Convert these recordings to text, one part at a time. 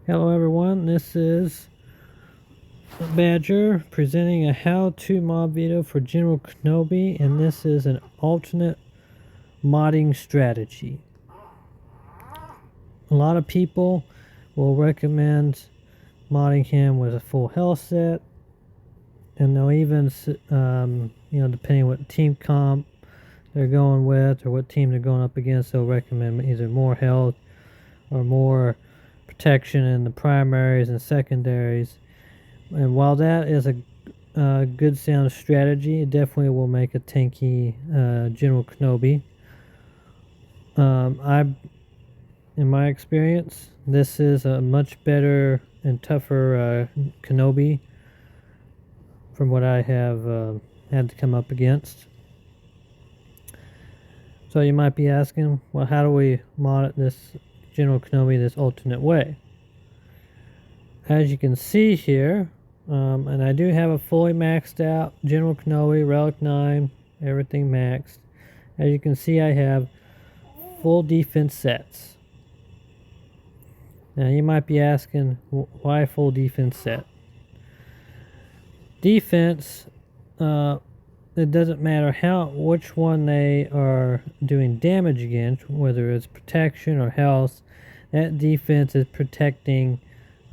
Hello everyone, this is Badger presenting a how-to mod video for General Kenobi, and this is an alternate modding strategy. A lot of people will recommend modding him with a full health set, and they'll even, depending what team comp they're going with or what team they're going up against, they'll recommend either more health or more protection in the primaries and secondaries. And while that is a good sound strategy, it definitely will make a tanky General Kenobi. In my experience, this is a much better and tougher Kenobi from what I have had to come up against. So you might be asking, well, how do we mod this General Kenobi this alternate way? As you can see here, and I do have a fully maxed out General Kenobi, Relic 9, everything maxed. As you can see, I have full defense sets. Now you might be asking, why full defense set? Defense, it doesn't matter which one they are doing damage against, whether it's protection or health, that defense is protecting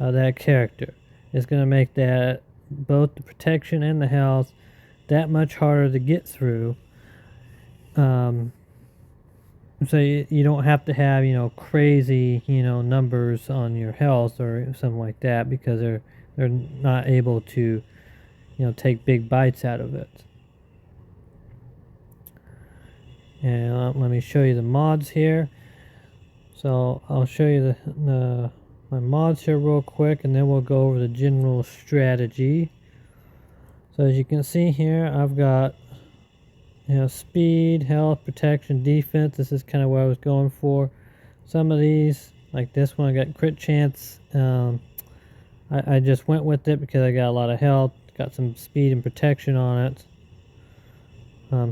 that character. It's going to make that both the protection and the health that much harder to get through. So you don't have to have crazy numbers on your health or something like that, because they're not able to take big bites out of it. And let me show you the mods here. So I'll show you my mods here real quick, and then we'll go over the general strategy. So as you can see here, I've got speed, health, protection, defense. This is kind of what I was going for. Some of these, like this one, I got crit chance. I just went with it because I got a lot of health, got some speed and protection on it.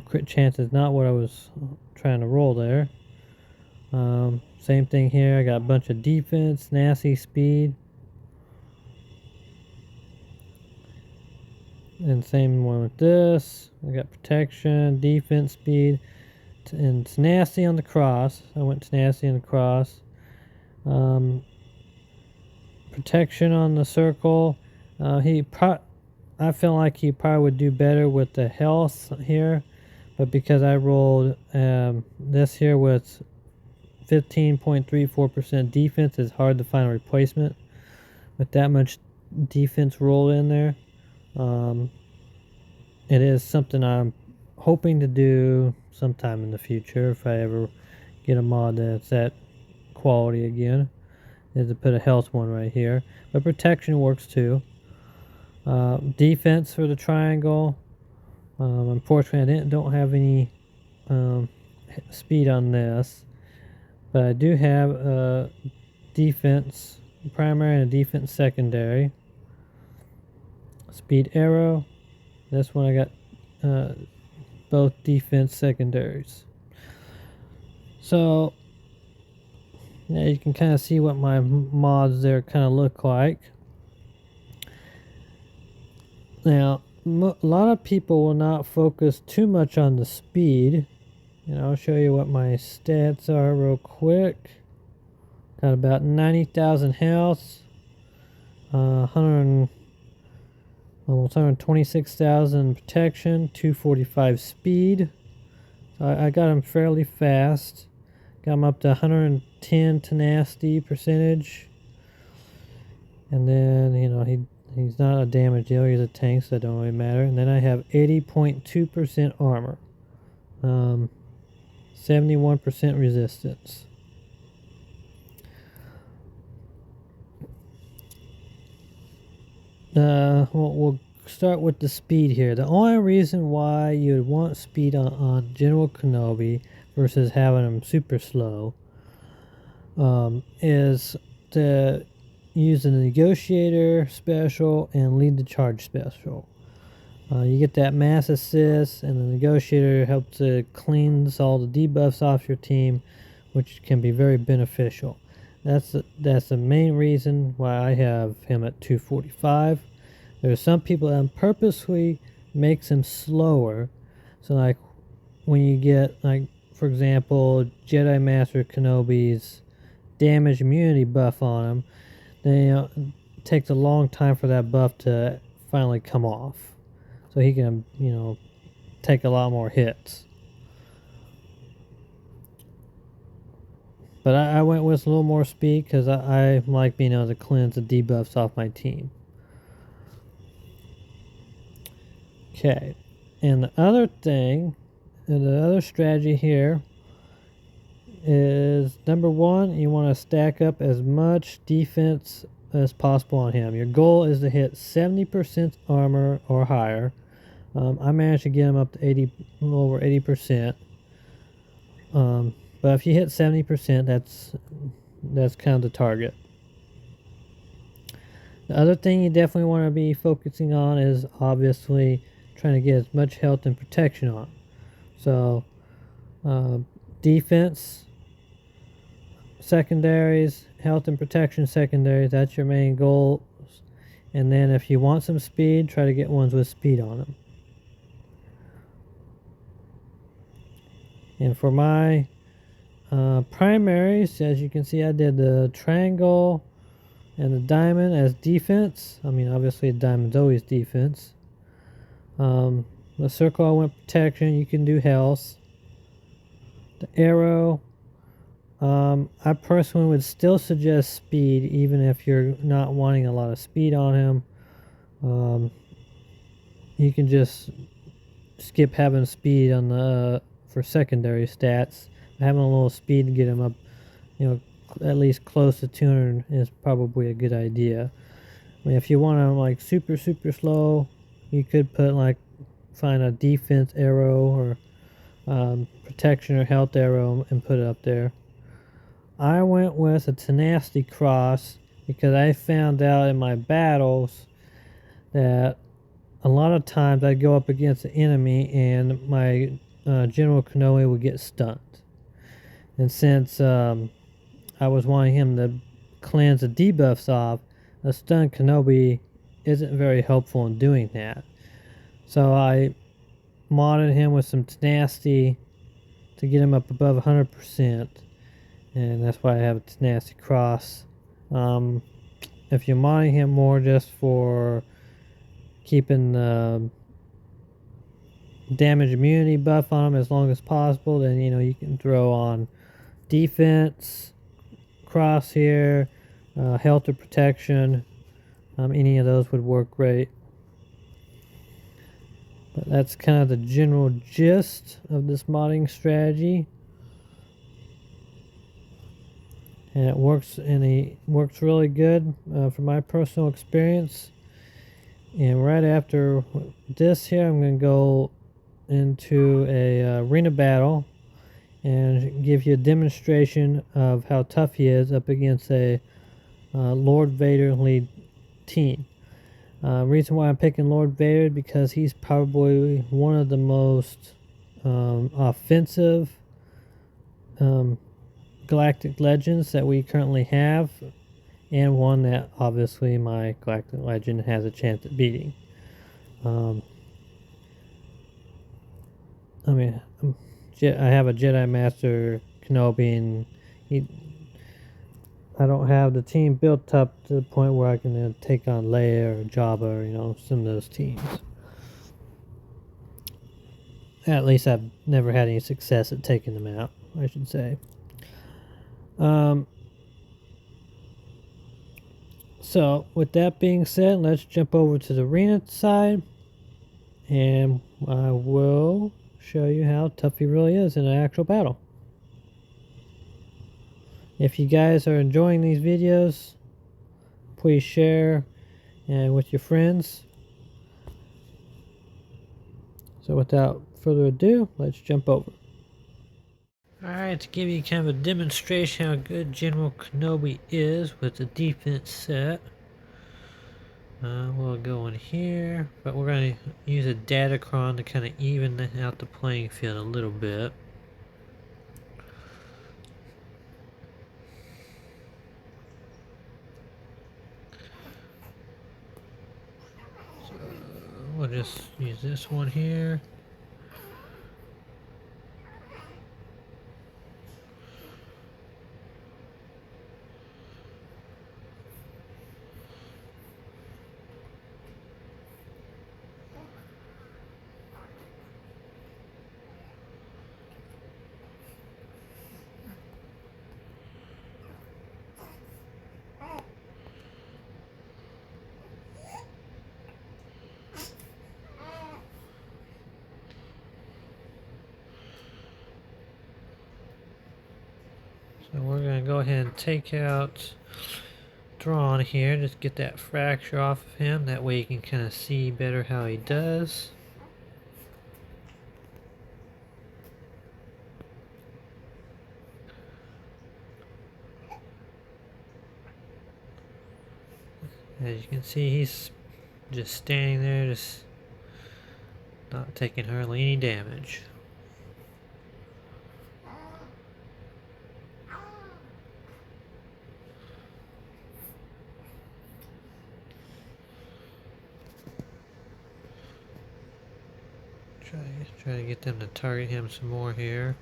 Crit chance is not what I was trying to roll there. Same thing here. I got a bunch of defense, nasty speed, and same one with this. I got protection, defense, speed, and tenacity on the cross. I went tenacity on the cross. Protection on the circle. I feel like he probably would do better with the health here, but because I rolled this here with 15.34% defense, it's hard to find a replacement with that much defense rolled in there. It is something I'm hoping to do sometime in the future if I ever get a mod that's that quality again, is to put a health one right here. But protection works too. Defense for the triangle. Unfortunately, I don't have any speed on this, but I do have a defense primary and a defense secondary. Speed arrow. This one I got both defense secondaries. So now you can kind of see what my mods there kind of look like. Now, a lot of people will not focus too much on the speed. And I'll show you what my stats are real quick. Got about 90,000 health, almost 126,000 protection, 245 speed. So I got him fairly fast. Got him up to 110 tenacity percentage. And then, he's not a damage dealer, he's a tank, so that don't really matter. And then I have 80.2% armor. 71% resistance. We'll start with the speed here. The only reason why you'd want speed on General Kenobi versus having him super slow is to use the negotiator special and lead the charge special. You get that mass assist, and the negotiator helps to cleanse all the debuffs off your team, which can be very beneficial. That's the main reason why I have him at 245. There are some people that purposely makes him slower. So like when you get, like, for example, Jedi Master Kenobi's damage immunity buff on him, then it takes a long time for that buff to finally come off. So he can, take a lot more hits. But I went with a little more speed because I like being able to cleanse the debuffs off my team. Okay, and the other thing, and the other strategy here is, number one, you want to stack up as much defense as possible on him. Your goal is to hit 70% armor or higher. I managed to get him up to 80, a little over 80%. But if you hit 70%, that's kind of the target. The other thing you definitely want to be focusing on is obviously trying to get as much health and protection on. So defense secondaries, health and protection secondaries, that's your main goal. And then if you want some speed, try to get ones with speed on them. And for my primaries, as you can see, I did the triangle and the diamond as defense. I mean, obviously, the diamond's always defense. The circle, I went protection. You can do health. The arrow, I personally would still suggest speed, even if you're not wanting a lot of speed on him. You can just skip having speed on the for secondary stats. Having a little speed to get him up, at least close to 200 is probably a good idea. I mean, if you want to like super slow, you could find a defense arrow or protection or health arrow and put it up there. I went with a tenacity cross because I found out in my battles that a lot of times I'd go up against an enemy and my General Kenobi would get stunned. And since I was wanting him to cleanse the debuffs off, a stunned Kenobi isn't very helpful in doing that. So I modded him with some tenacity to get him up above 100%. And that's why I have a tenacity cross. If you're modding him more just for keeping the damage immunity buff on him as long as possible, then you can throw on defense cross here, health or protection. Any of those would work great. But that's kind of the general gist of this modding strategy. And it works really good from my personal experience. And right after this here, I'm going to go into a arena battle and give you a demonstration of how tough he is up against a Lord Vader lead team. Reason why I'm picking Lord Vader because he's probably one of the most offensive galactic legends that we currently have, and one that obviously my galactic legend has a chance at beating. I mean, I have a Jedi Master Kenobi, and I don't have the team built up to the point where I can take on Leia or Jabba or some of those teams. At least I've never had any success at taking them out, I should say. So with that being said, let's jump over to the arena side, and I will show you how tough he really is in an actual battle. If you guys are enjoying these videos, please share and with your friends. So without further ado, let's jump over. Alright, to give you kind of a demonstration how good General Kenobi is with the defense set, we'll go in here, but we're going to use a Datacron to kind of even out the playing field a little bit. just use this one here. So we're going to go ahead and take out Drawn here, just get that fracture off of him, that way you can kind of see better how he does. As you can see, he's just standing there, just not taking hardly any damage. Try to get them to target him some more here.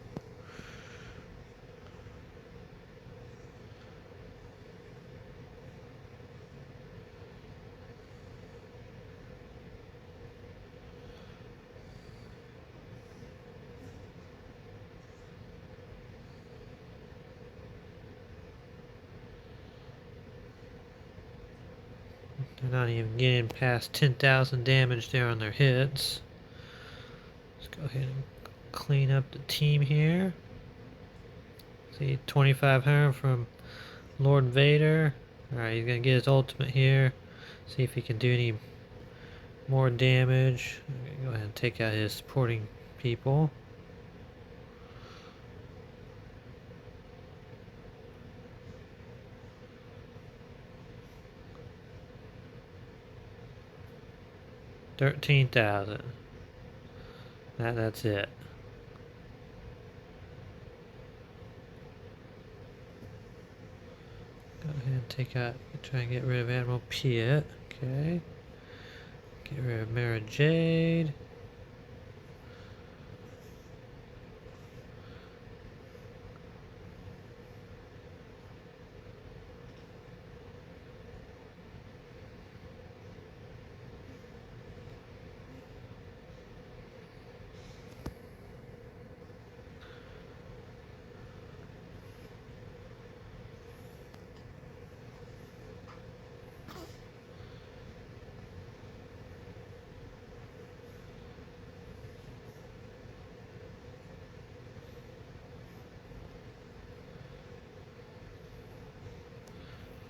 They're not even getting past 10,000 damage there on their hits. Let's go ahead and clean up the team here. See, 2,500 from Lord Vader. Alright, he's gonna get his ultimate here. See if he can do any more damage. Go ahead and take out his supporting people. $13,000. That's it. Go ahead and try and get rid of Admiral Piet. Okay. Get rid of Mara Jade.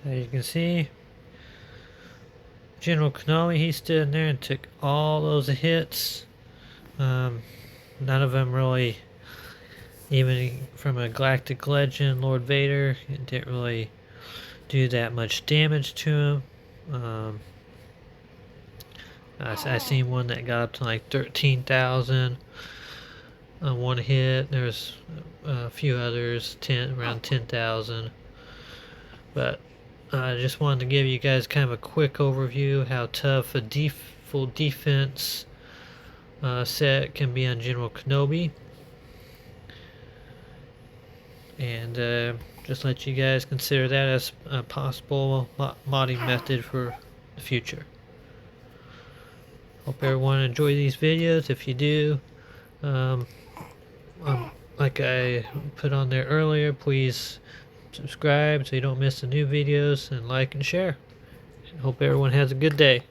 As you can see, General Kenobi, he stood in there and took all those hits. None of them really, even from a Galactic Legend, Lord Vader, it didn't really do that much damage to him. I seen one that got up to like 13,000 on one hit. There's a few others, around 10,000. But I just wanted to give you guys kind of a quick overview how tough a full defense set can be on General Kenobi. And just let you guys consider that as a possible modding method for the future. Hope everyone enjoy these videos. If you do, like I put on there earlier, please subscribe so you don't miss the new videos, and like and share. Hope everyone has a good day.